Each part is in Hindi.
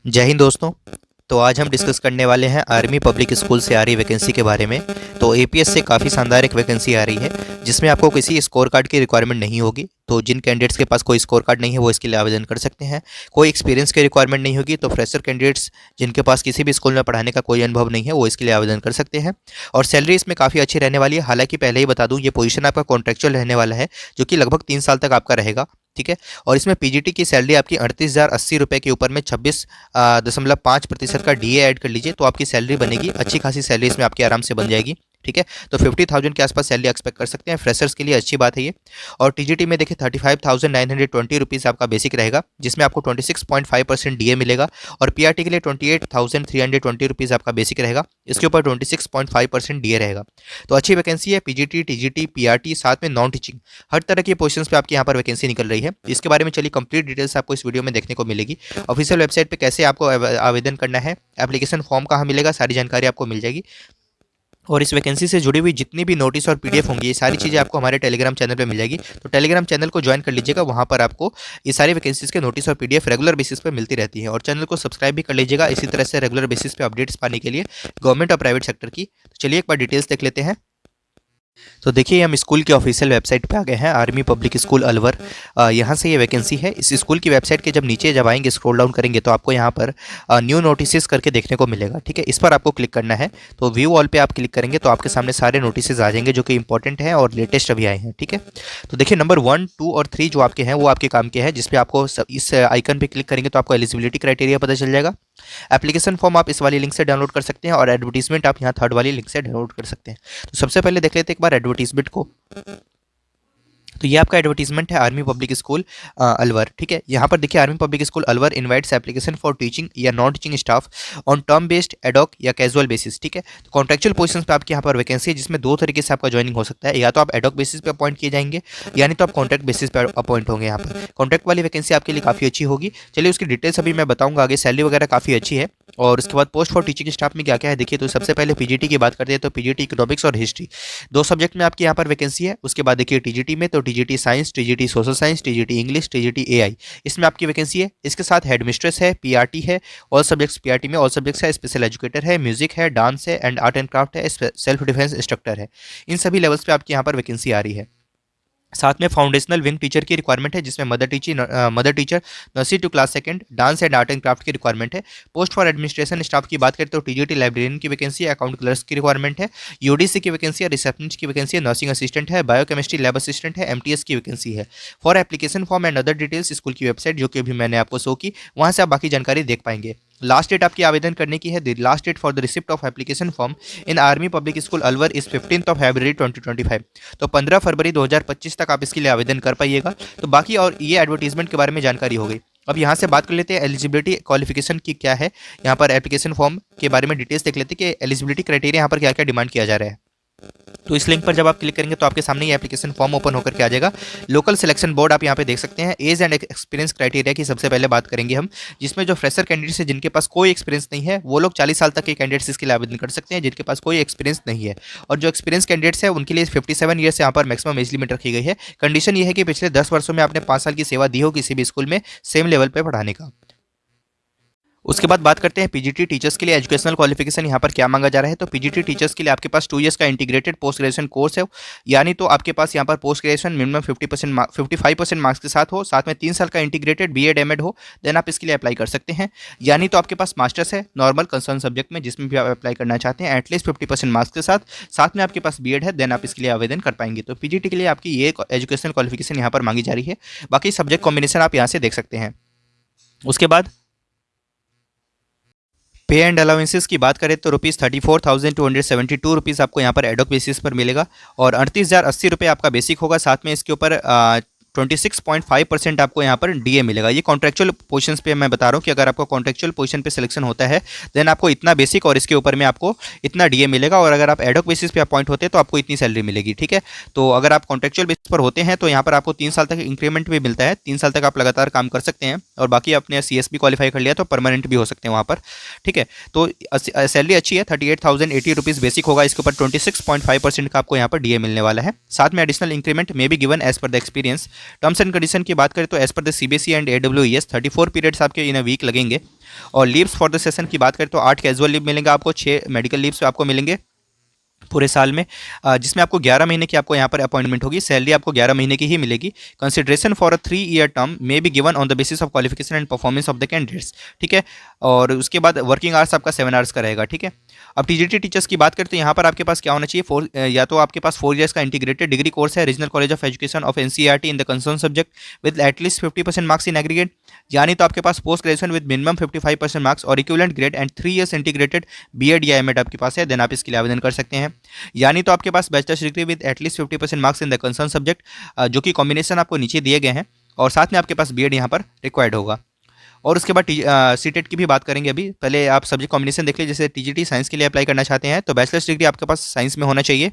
जय हिंद दोस्तों। तो आज हम डिस्कस करने वाले हैं आर्मी पब्लिक स्कूल से आ रही वैकेंसी के बारे में। तो एपीएस से काफ़ी शानदार एक वैकेंसी आ रही है जिसमें आपको किसी स्कोर कार्ड की रिक्वायरमेंट नहीं होगी। तो जिन कैंडिडेट्स के पास कोई स्कोर कार्ड नहीं है वो इसके लिए आवेदन कर सकते हैं। कोई एक्सपीरियंस की रिक्वायरमेंट नहीं होगी, तो फ्रेशर कैंडिडेट्स जिनके पास किसी भी स्कूल में पढ़ाने का कोई अनुभव नहीं है वो इसके लिए आवेदन कर सकते हैं। और सैलरी इसमें काफ़ी अच्छी रहने वाली है। हालांकि पहले ही बता दूं, ये पोजीशन आपका कॉन्ट्रेक्चुअल रहने वाला है जो कि लगभग 3 साल तक आपका रहेगा। ठीक है। और इसमें पीजीटी की सैलरी आपकी 38,080 रुपये के ऊपर में 26.5% का डीए ऐड कर लीजिए तो आपकी सैलरी बनेगी। अच्छी खासी सैलरी इसमें आपकी आराम से बन जाएगी। ठीक है। तो 50,000 के आसपास सैलरी एक्सपेक्ट कर सकते हैं। फ्रेशर्स के लिए अच्छी बात है ये। और टीजीटी में देखिए 35,920 आपका बेसिक रहेगा, जिसमें आपको 26.5% डीए मिलेगा। और पीआरटी के लिए 28,320 आपका बेसिक रहेगा, इसके ऊपर 26.5% डीए रहेगा। तो अच्छी वैकेंसी है। पीजीटी, टीजीटी, पीआरटी, साथ में नॉन टीचिंग हर तरह की पोजीशंस पे आपकी यहाँ पर वैकेंसी निकल रही है। इसके बारे में चलिए कंप्लीट डिटेल्स आपको इस वीडियो में देखने को मिलेगी। ऑफिशियल वेबसाइट पे कैसे आपको आवेदन करना है, एप्लीकेशन फॉर्म कहाँ मिलेगा, सारी जानकारी आपको मिल जाएगी। और इस वैकेंसी से जुड़ी हुई जितनी भी नोटिस और पीडीएफ होंगी, ये सारी चीज़ें आपको हमारे टेलीग्राम चैनल पे मिल जाएगी। तो टेलीग्राम चैनल को ज्वाइन कर लीजिएगा, वहाँ पर आपको ये सारी वैकेंसीज के नोटिस और पीडीएफ रेगुलर बेसिस पे मिलती रहती है। और चैनल को सब्सक्राइब भी कर लीजिएगा इसी तरह से रेगुलर बेसिस पे अपडेट्स पाने के लिए गवर्नमेंट और प्राइवेट सेक्टर की। तो चलिए एक बार डिटेल्स देख लेते हैं। तो देखिए हम स्कूल की ऑफिशियल वेबसाइट पे आ गए हैं, आर्मी पब्लिक स्कूल अलवर। यहाँ से ये वैकेंसी है। इस स्कूल की वेबसाइट के जब नीचे जब आएंगे, स्क्रॉल डाउन करेंगे तो आपको यहाँ पर न्यू नोटिसेस करके देखने को मिलेगा। ठीक है, इस पर आपको क्लिक करना है। तो व्यू ऑल पे आप क्लिक करेंगे तो आपके सामने सारे नोटिसेस आ जाएंगे जो कि इंपॉर्टेंट हैं और लेटेस्ट अभी आए हैं। ठीक है। तो देखिए नंबर 1, 2 और 3 जो आपके हैं वो आपके काम के हैं, जिसपे आपको इस आइकन पे क्लिक करेंगे तो आपको एलिजिबिलिटी क्राइटेरिया पता चल जाएगा। एप्लीकेशन फॉर्म आप इस वाली लिंक से डाउनलोड कर सकते हैं और एडवर्टीजमेंट आप यहाँ थर्ड वाली लिंक से डाउनलोड कर सकते हैं। तो सबसे पहले देख लेते हैं एक बार एडवर्टीजमेंट को। तो ये आपका एडवर्टीजमेंट है आर्मी पब्लिक स्कूल अलवर। ठीक है। यहाँ पर देखिए army public school Alwar invites application for teaching या non teaching staff on term based, ad hoc या कैजुअल बेसिस। ठीक है। तो कॉन्ट्रेक्चुअल पोजीशन पे आपके यहाँ पर वैकेंसी है, जिसमें दो तरीके से आपका ज्वाइनिंग हो सकता है। या तो आप एडॉक बेसिस पे अपॉइंट किए जाएंगे, यानी तो आप कॉन्ट्रैक्ट बेसिस पे अपॉइंट होंगे। यहाँ पर कॉन्ट्रैक्ट वाली वैकेंसी आपके लिए काफ़ी अच्छी होगी। चलिए उसकी डिटेल्स अभी मैं बताऊँगा आगे। सैलरी वगैरह काफ़ी अच्छी है। और उसके बाद पोस्ट फॉर टीचिंग स्टाफ में क्या क्या है देखिए। तो सबसे पहले पीजीटी की बात करते हैं। तो पीजीटी इकोनॉमिक्स और हिस्ट्री दो सब्जेक्ट में आपके यहाँ पर वैकेंसी है। उसके बाद देखिए टीजीटी में तो TGT science, TGT social science, TGT English, TGT AI, इसमें आपकी वैकेंसी है। इसके साथ हेडमिस्ट्रेस है, पीआरटी है, ऑल सब्जेक्ट्स पीआरटी में ऑल सब्जेक्ट्स है, स्पेशल एजुकेटर है, म्यूजिक है, डांस है एंड आर्ट एंड क्राफ्ट है, सेल्फ डिफेंस इंस्ट्रक्टर है। इन सभी लेवल्स पे आपके यहाँ पर वैकेंसी आ रही है। साथ में फाउंडेशनल विंग टीचर की रिक्वायरमेंट है, जिसमें mother teacher nursery to class second, dance and art and craft की रिक्वायरमेंट है। पोस्ट फॉर एडमिनिस्ट्रेशन स्टाफ की बात करें तो टीजीटी लाइब्रेरियन की वैकेंसी है, अकाउंट क्लर्क्स की रिक्वायरमेंट है, यूडीसी की वैकेंसी है, रिसेप्शनिस्ट की वैकेंसी है, नर्सिंग असिस्टेंट है, बायोकेमिस्ट्री लैब असिस्टेंट है, एमटीएस की वैकेंसी है। For application form and other details school की वेबसाइट जो कि अभी मैंने आपको शो की, वहाँ से आप बाकी जानकारी देख पाएंगे। लास्ट डेट आपकी आवेदन करने की है। The last date for the receipt of application form in army public school Alwar is 15 February 2025। तो 15 फरवरी 2025 तक आप इसके लिए आवेदन कर पाइएगा। तो बाकी और ये एडवर्टीजमेंट के बारे में जानकारी हो गई। अब यहाँ से बात कर लेते हैं एलिजिबिलिटी क्वालिफिकेशन की क्या है। यहाँ पर एप्लीकेशन फॉर्म के बारे में डिटेल्स देख लेते हैं कि एलिजिबिलिटी क्राइटेरिया यहाँ पर क्या क्या डिमांड किया जा रहा है। तो इस लिंक पर जब आप क्लिक करेंगे तो आपके सामने ये एप्लीकेशन फॉर्म ओपन होकर के आ जाएगा। लोकल सिलेक्शन बोर्ड आप यहाँ पे देख सकते हैं। एज एंड एक्सपीरियंस क्राइटेरिया की सबसे पहले बात करेंगे हम, जिसमें जो फ्रेशर कैंडिडेट्स है जिनके पास कोई एक्सपीरियंस नहीं है वो लोग 40 साल तक के कैंडिडेट्स इसके लिए आवेदन कर सकते हैं जिनके पास कोई एक्सपीरियंस नहीं है। और जो एक्सपीरियंस कैंडिडेट्स है उनके लिए 57 ईयर्स यहाँ पर मैक्सिमम एज लिमिट रखी गई है। कंडीशन ये है कि पिछले 10 वर्षों में आपने 5 साल की सेवा दी हो किसी भी स्कूल में सेम लेवल पर पढ़ाने का। उसके बाद बात करते हैं पीजीटी टीचर्स के लिए एजुकेशनल क्वालिफिकेशन यहाँ पर क्या मांगा जा रहा है। तो पीजीटी टीचर्स के लिए आपके पास 2 इयर्स का इंटीग्रेटेड पोस्ट ग्रेजुएशन कोर्स है, यानी तो आपके पास यहाँ पर पोस्ट ग्रेजुएशन मिनिमम 55% मार्क्स के साथ हो, साथ में 3 साल का इंटीग्रेटेड बीएड एमएड हो, देन आप इसके लिए अप्लाई कर सकते हैं। यानी तो आपके पास मास्टर्स है नॉर्मल कंसर्न सब्जेक्ट में, जिसमें भी आप अप्लाई करना चाहते हैं एटलीस्ट 50% मार्क्स के साथ, साथ में आपके पास बीएड है, देन आप इसके लिए आवेदन कर पाएंगे। तो पीजीटी के लिए आपकी ये एजुकेशनल क्वालिफिकेशन यहाँ पर मांगी जा रही है। बाकी सब्जेक्ट कॉम्बिनेशन आप यहाँ से देख सकते हैं। उसके बाद पे एंड अलाउंसेस की बात करें तो ₹34,272 आपको यहाँ पर एडॉक बेसिस पर मिलेगा। और 38,080 आपका बेसिक होगा। साथ में इसके ऊपर 26.5% आपको यहाँ पर डीए मिलेगा। ये कॉन्ट्रेक्चुअल पोजीशंस पे मैं बता रहा हूँ कि अगर आपको कॉन्ट्रेक्चुअल पोजीशन पे सिलेक्शन होता है देन आपको इतना बेसिक और इसके ऊपर में आपको इतना डीए मिलेगा। और अगर आप एडॉक बेसिस पे अपॉइंट होते हैं तो आपको इतनी सैलरी मिलेगी। ठीक है। तो अगर आप कॉन्ट्रेक्चुअल बेसिस पर होते हैं तो यहाँ पर आपको 3 साल तक इंक्रीमेंट भी मिलता है। 3 साल तक आप लगातार काम कर सकते हैं और बाकी आपने सीएसबी क्वालिफाई कर लिया तो परमानेंट भी हो सकते हैं वहाँ पर। ठीक है। तो सैलरी अच्छी है। 38,080 रुपीज़ बेसिक होगा, इसके ऊपर 26.5% का आपको यहाँ पर डीए मिलने वाला है। साथ में additional increment may be given as per the experience. Terms and condition की बात करें तो as per the CBSE and AWES 34 periods आपके इन अ वीक लगेंगे। और लीव्स फॉर द सेशन की बात करें तो 8 कैजुअल लीव मिलेंगे आपको, 6 मेडिकल लीव्स आपको मिलेंगे पूरे साल में, जिसमें आपको 11 महीने की आपको यहाँ पर अपॉइंटमेंट होगी। सैलरी आपको 11 महीने की ही मिलेगी। Consideration for a 3 year term may be given on the basis of qualification and performance of the candidates, ठीक है। और उसके बाद वर्किंग आवर्स आपका 7 आवर्स का रहेगा, ठीक है। अब टीजीटी टीचर्स की बात करें तो यहाँ पर आपके पास क्या होना चाहिए, या तो आपके पास 4 ईयर्स का इंटीग्रेटेड डिग्री कोर्स है regional college of education of NCERT in the concern subject with at least 50% marks in aggregate, यानी तो आपके पास post graduation with minimum 55% marks और equivalent grade and 3 years integrated BEd या एमएड आपके पास है, देन आप इसके लिए आवेदन कर सकते हैं। यानी तो आपके पास bachelors degree with at least 50% marks in the concern subject, जो कि कॉम्बिनेशन आपको नीचे दिए गए हैं, और साथ में आपके पास बीएड यहाँ पर रिक्वायर्ड होगा। और उसके बाद सीटेट की भी बात करेंगे। अभी पहले आप सब्जेक्ट कॉम्बिनेशन देख लीजिए। जैसे टीजीटी साइंस के लिए अप्लाई करना चाहते हैं तो बैचलर्स डिग्री आपके पास साइंस में होना चाहिए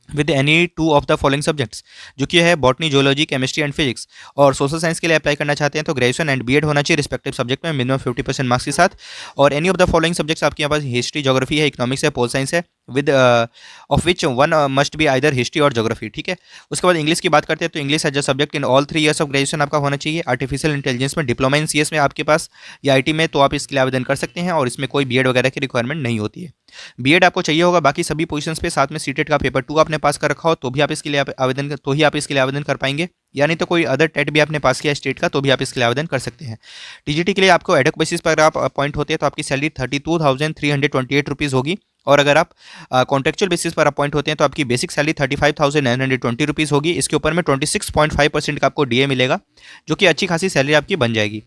with any 2 of the following subjects, जो कि है botany, zoology, chemistry and physics. और सोशल साइंस के लिए अप्लाई करना चाहते हैं तो ग्रेजुएशन एंड बीएड होना चाहिए रिस्पेक्टिव सब्जेक्ट में मिनिमम 50% मार्क्स के साथ। और any of the following subjects आपके यहाँ पास हिस्ट्री, ज्योग्राफी है, इकोनॉमिक्स है, पोल साइंस है, with of which one must be either history और ज्योग्राफी, ठीक है। उसके बाद इंग्लिश की बात करते हैं तो English as a subject in all 3 years of graduation आपका होना चाहिए। आर्टिफिशियल इंटेलिजेंस में, डिप्लोमा इन सीएस में आपके पास या आईटी में, तो आप इसके लिए आवेदन कर सकते हैं और इसमें कोई बीएड वगैरह की रिक्वायरमेंट नहीं होती है। बीएड आपको चाहिए होगा बाकी सभी पोजीशंस पे, साथ में सीटेट का पेपर 2 आपने पास कर रखा हो तो भी आप इसके लिए आवेदन कर पाएंगे। यानी तो कोई अदर टेट भी आपने पास किया स्टेट का तो भी आप इसके लिए आवेदन कर सकते हैं। टीजीटी के लिए आपको एडक बेसिस पर आप अपॉइंट होते हैं तो आपकी सैलरी 32,328 रुपीज़ होगी। और अगर आप कॉन्ट्रेक्चुअल बेसिस पर अपॉइंट होते हैं तो आपकी बेसिक सैलरी 35,920 रुपीज़ होगी। इसके ऊपर में 26.5% का आपको डीए मिलेगा, जो कि अच्छी खासी सैलरी आपकी बन जाएगी।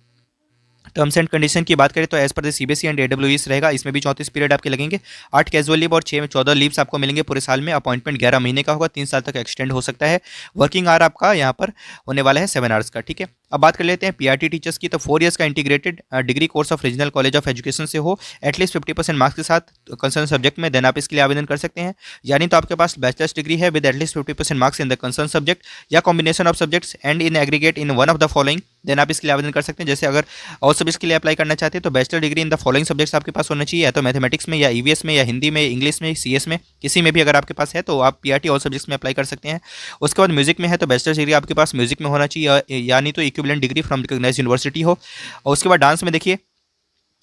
टर्म्स एंड कंडीशन की बात करें तो as per the CBSE and AWES रहेगा। इसमें भी 34 पीरियड आपके लगेंगे, 8 कैजुअल लीव और 6 में 14 लीव्स आपको मिलेंगे पूरे साल में। अपॉइंटमेंट 11 महीने का होगा, 3 साल तक एक्सटेंड हो सकता है। वर्किंग आवर आपका यहाँ पर होने वाला है 7 आवर्स का, ठीक है। अब बात कर लेते हैं पीआरटी टीचर्स की। तो 4 ईयर्स का integrated degree course of regional college of education से हो एटलीस्ट 50% मार्क्स के साथ कंसर्न सब्जेक्ट में, देन आप इसके लिए आवेदन कर सकते हैं। यानी तो आपके पास बैचलर्स डिग्री है with at least 50% marks in the concern subject या combination of subjects and in aggregate in one of the following, then आप इसके लिए आवेदन कर सकते हैं। जैसे अगर और सब्जेक्ट्स के लिए अप्लाई करना चाहते हैं तो bachelor degree in the following subjects आपके पास होना चाहिए, या तो मैथमेटिक्स में, या ईवीएस में, या हिंदी में, इंग्लिश में, सीएस में, किसी में भी अगर आपके पास है तो आप पीआरटी ऑल सब्जेक्ट्स में अप्लाई कर सकते हैं। उसके बाद म्यूजिक में है तो बैचलर डिग्री आपके पास म्यूजिक में होना चाहिए, यानी तो equivalent degree from recognised university हो। और उसके बाद डांस में देखिए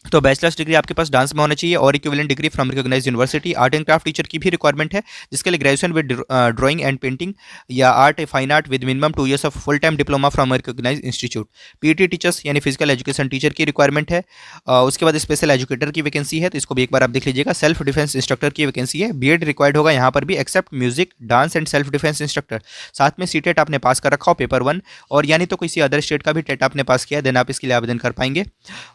तो बैचलर्स डिग्री आपके पास डांस में होना चाहिए और equivalent degree from recognised university. Art and craft teacher की भी रिक्वायरमेंट है, जिसके लिए graduation with drawing and painting या art fine art with minimum 2 years of full time diploma from recognised institute. PT teachers यानी फिजिकल एजुकेशन टीचर की रिक्वायरमेंट है। उसके बाद स्पेशल एजुकेटर की वैकेंसी है, तो इसको भी एक बार आप देख लीजिएगा। सेल्फ डिफेंस इंस्ट्रक्टर की वैकेंसी है, बीएड रिक्वायर्ड होगा यहाँ पर भी, except music, dance and self defence instructor. साथ में सीटेट आपने पास कर रखा हो पेपर 1, और यानी तो किसी अदर स्टेट का भी टेट आपने पास किया, देन आप इसके लिए आवेदन कर पाएंगे।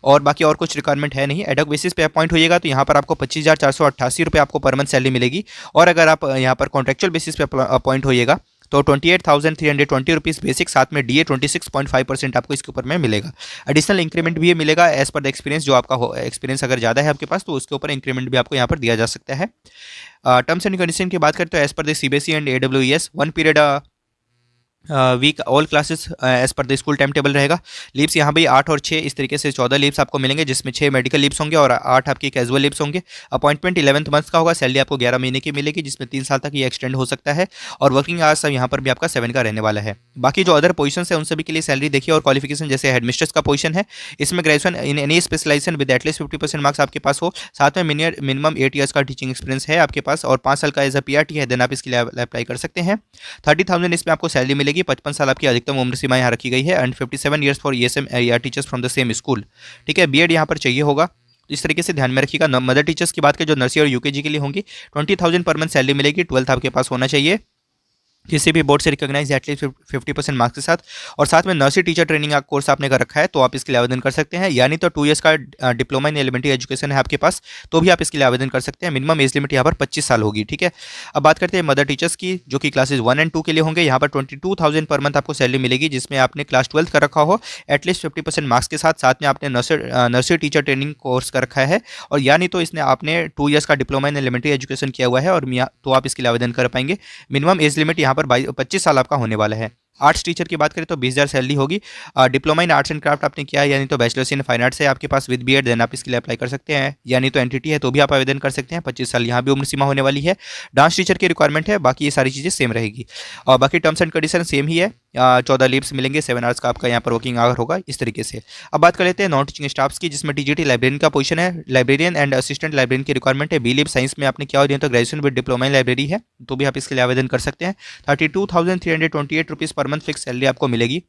और बाकी और कुछ रिक्वायरमेंट है नहीं। एडक बेसिस पे अपॉइंट होइएगा तो यहाँ पर आपको 25,488 रुपये आपको पर मंथ सैलरी मिलेगी। और अगर आप यहाँ पर कॉन्ट्रेक्चुअल बेसिस पे अपॉइंट होइएगा तो 28,320 रुपीज़ बेसिक, साथ में डीए 26.5% आपको इसके ऊपर में मिलेगा। एडिशनल इंक्रीमेंट भी ये मिलेगा एज पर द एक्सपीरियंस, जो आपका एक्सपीरियंस अगर ज़्यादा है आपके पास तो उसके ऊपर इंक्रीमेंट भी आपको यहाँ पर दिया जा सकता है। टर्म्स एंड कंडीशन की बात करें तो as per the CBSE and AWES 1 period week all classes as per the school time table रहेगा। लीव्स यहाँ भी 8 और 6 इस तरीके से 14 लीव्स आपको मिलेंगे, जिसमें 6 मेडिकल लीव्स होंगे और 8 आपकी कैजुअल लीव्स होंगे। अपॉइंटमेंट 11th मंथ का होगा। सैलरी आपको 11 महीने की मिलेगी, जिसमें 3 साल तक ये एक्सटेंड हो सकता है। और वर्किंग आवर्स सब यहाँ पर भी आपका 7 का रहने वाला है। बाकी जो अदर पोजीशन है उन सभी के लिए सैलरी देखिए। और क्वालिफिकेशन जैसे हेडमिस्ट्रेस का पोजीशन है, इसमें graduation in any specialisation with at least 50% marks आपके पास हो, साथ में मिनिमम 8 ईयर्स का टीचिंग एक्सपीरियंस है आपके पास और 5 साल का एज अ पीआरटी है, देन आप इसके लिए अप्लाई कर सकते हैं। 30,000 इसमें आपको सैलरी मिलेगी। 55 साल आपकी अधिकतम उम्र सीमा यहाँ रखी गई है एंड 57 ईयर्स फॉर ESM या teachers from the same school, ठीक है। बीएड यहाँ पर चाहिए होगा, तो इस तरीके से ध्यान में रखिएगा। मदर टीचर्स की बात करें जो नर्सरी और यूकेजी के लिए होंगी, 20,000 पर मंथ सैलरी मिलेगी। 12th आपके पास होना चाहिए, किसी भी बोर्ड से रिकॉग्नाइज एटलीस्ट 50% मार्क्स के साथ। और साथ में नर्सरी टीचर ट्रेनिंग कोर्स आपने कर रखा है तो आप इसके लिए आवेदन कर सकते हैं। यानी तो 2 ईयर्स का डिप्लोमा इन एलिमेंट्री एजुकेशन है आपके पास तो भी आप इसके लिए आवेदन कर सकते हैं। मिनिमम एज लिमिट यहाँ पर 25 साल होगी, ठीक है। अब बात करते हैं मदर टीचर्स की, जो कि क्लासेज 1 और 2 के लिए होंगे। यहाँ पर 22,000 पर मंथ आपको सैलरी मिलेगी, जिसमें आपने क्लास 12th कर रखा हो एटलीस्ट 50% मार्क्स के साथ। साथ में आपने नर्सरी टीचर ट्रेनिंग कोर्स कर रखा है, और यानी तो इसने आपने 2 ईयर्स का डिप्लोमा इन एलिमेंट्री एजुकेशन किया हुआ है, और तो आप इसके लिए आवेदन कर पाएंगे। मिनिमम एज लिमिट यहाँ पर 25 साल आपका होने वाला है। आर्ट्स टीचर की बात करें तो 20,000 सैलरी होगी। Diploma in arts and craft आपने किया है, यानी तो बैचलर्स इन फाइन आर्ट्स है आपके पास विद बीएड, देन आप इसके लिए अप्लाई कर सकते हैं। यानी तो एनटीटी है तो भी आप आवेदन कर सकते हैं। 25 साल यहाँ भी उम्र सीमा होने वाली है। डांस टीचर की रिक्वायरमेंट है, बाकी ये सारी चीज़ें सेम रहेगी। और बाकी टर्म्स एंड कंडीशन सेम ही है। 14 लीव्स मिलेंगे, 7 आवर्स का आपका यहाँ पर वर्किंग आवर होगा, इस तरीके से। अब बात कर लेते हैं नॉन टीचिंग स्टाफ्स की, जिसमें टीजीटी लाइब्रेरियन का पोजीशन है। लाइब्रेरियन एंड असिस्टेंट लाइब्रेरियन की रिक्वायरमेंट है। बी लीव साइंस में आपने क्या हो, तो graduation with diploma in library है, तो भी आप इसके लिए आवेदन कर सकते हैं। 32,328 rupees per month fix salary आपको मिलेगी।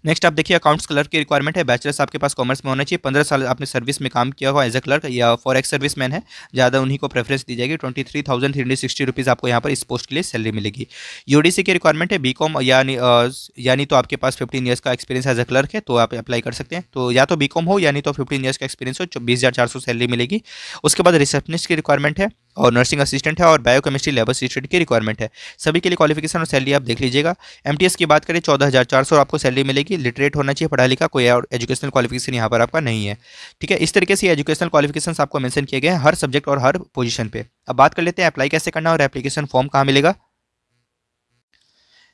नेक्स्ट आप देखिए अकाउंट्स क्लर्क की रिक्वायरमेंट है। बैचलर्स आपके पास कॉमर्स में होना चाहिए। 15 साल आपने सर्विस में काम किया हुआ एज ए क्लर्क या फॉर एक्स सर्विस मैन है, ज़्यादा उन्हीं को प्रेफरेंस दी जाएगी। 23,360 रुपीज़ आपको यहाँ पर इस पोस्ट के लिए सैलरी मिलेगी। यूडीसी की रिक्वायरमेंट है। बीकॉम यानी तो आपके पास 15 ईयर्स का एक्सपीरियंस एज ए क्लर्क है, तो आप अप्लाई कर सकते हैं। तो या तो बीकॉम हो, यानी तो 15 ईयर्स का एक्सपीरियंस हो, 20,400 सैलरी मिलेगी। उसके बाद रिसेप्शनिस्ट की रिक्वायरमेंट है और नर्सिंग असिस्टेंट है और बायोकेमिस्ट्री लैब असिस्टेंट की रिक्वायरमेंट है। सभी के लिए क्वालिफिकेशन और सैलरी आप देख लीजिएगा। एमटीएस की बात करें 14,400 आपको सैलरी मिलेगी। लिटरेट होना चाहिए, पढ़ा लिखा, कोई और एजुकेशनल क्वालिफिकेशन यहाँ पर आपका नहीं है। ठीक है, इस तरीके से एजुकेशनल क्वालिफिकेशन आपको मेंशन किए गए हैं हर सब्जेक्ट और हर पोजीशन पे। अब बात कर लेते हैं अप्लाई कैसे करना और एप्लीकेशन फॉर्म कहाँ मिलेगा।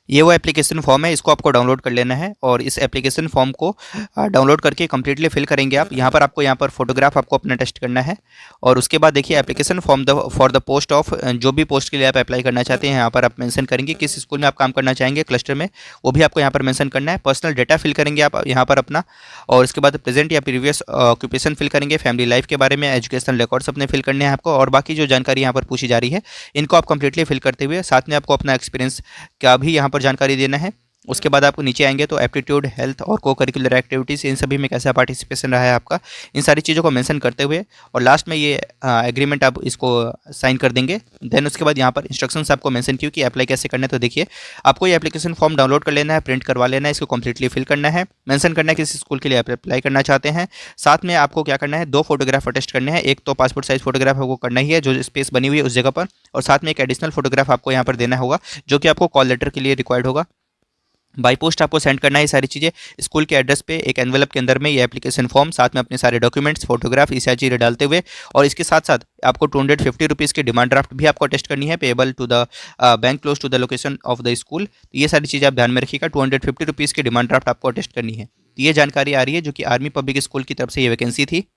ये वो एप्लीकेशन फॉर्म है, इसको आपको डाउनलोड कर लेना है और इस एप्लीकेशन फॉर्म को डाउनलोड करके कम्प्लीटली फिल करेंगे आप। यहाँ पर आपको फोटोग्राफ आपको अपना टेस्ट करना है और उसके बाद देखिए application form for the post of, जो भी पोस्ट के लिए आप अप्लाई करना चाहते हैं यहाँ पर आप मेंशन करेंगे किस स्कूल में आप काम करना चाहेंगे क्लस्टर में, वो भी आपको यहाँ पर मेंशन करना है। पर्सनल डेटा फिल करेंगे आप यहाँ पर अपना, और उसके बाद प्रेजेंट या प्रीवियस ऑक्यूपेशन फिल करेंगे, फैमिली लाइफ के बारे में, एजुकेशनल रिकॉर्ड्स अपने फिल करने हैं आपको, और बाकी जो जानकारी यहाँ पर पूछी जा रही है इनको आप कंप्लीटली फिल करते हुए साथ में आपको अपना एक्सपीरियंस का भी यहाँ पर जानकारी देना है। उसके बाद आपको नीचे आएंगे तो एप्टीट्यूड, हेल्थ और को करिकुलर एक्टिविटीज़, इन सभी में कैसा पार्टिसिपेशन रहा है आपका, इन सारी चीज़ों को मेंशन करते हुए और लास्ट में ये एग्रीमेंट आप इसको साइन कर देंगे। देन उसके बाद यहाँ पर इंस्ट्रक्शंस आपको मेंशन किए कि अप्लाई कैसे करना है। तो देखिए आपको ये एप्लीकेशन फॉर्म डाउनलोड कर लेना है, प्रिंट करवा लेना है, इसको कंप्लीटली फिल करना है, मेंशन करना है किस स्कूल के लिए आप अप्लाई करना चाहते हैं। साथ में आपको क्या करना है, 2 फोटोग्राफ अटेस्ट करने हैं। एक तो पासपोर्ट साइज फोटोग्राफ आपको करना ही है जो स्पेस बनी हुई है उस जगह पर, और साथ में एक एडिशनल फोटोग्राफ आपको यहाँ पर देना होगा जो कि आपको कॉल लेटर के लिए रिक्वायर्ड होगा। बाई पोस्ट आपको सेंड करना है सारी चीज़ें स्कूल के एड्रेस पे एक एनवेलप के अंदर में, ये एप्लीकेशन फॉर्म साथ में अपने सारे डॉक्यूमेंट्स, फोटोग्राफ, ये सारी चीज़ें डालते हुए, और इसके साथ साथ आपको 250 रुपीज़ की डिमांड ड्राफ्ट भी आपको टेस्ट करनी है, payable to the bank close to the location of the school. तो ये सारी चीज़ें आप ध्यान में रखिएगा। 250 रुपीज़ की डिमांड ड्राफ्ट आपको टेस्ट करनी है। तो ये जानकारी आ रही है जो कि आर्मी पब्लिक स्कूल की तरफ से ये वैकेंसी थी।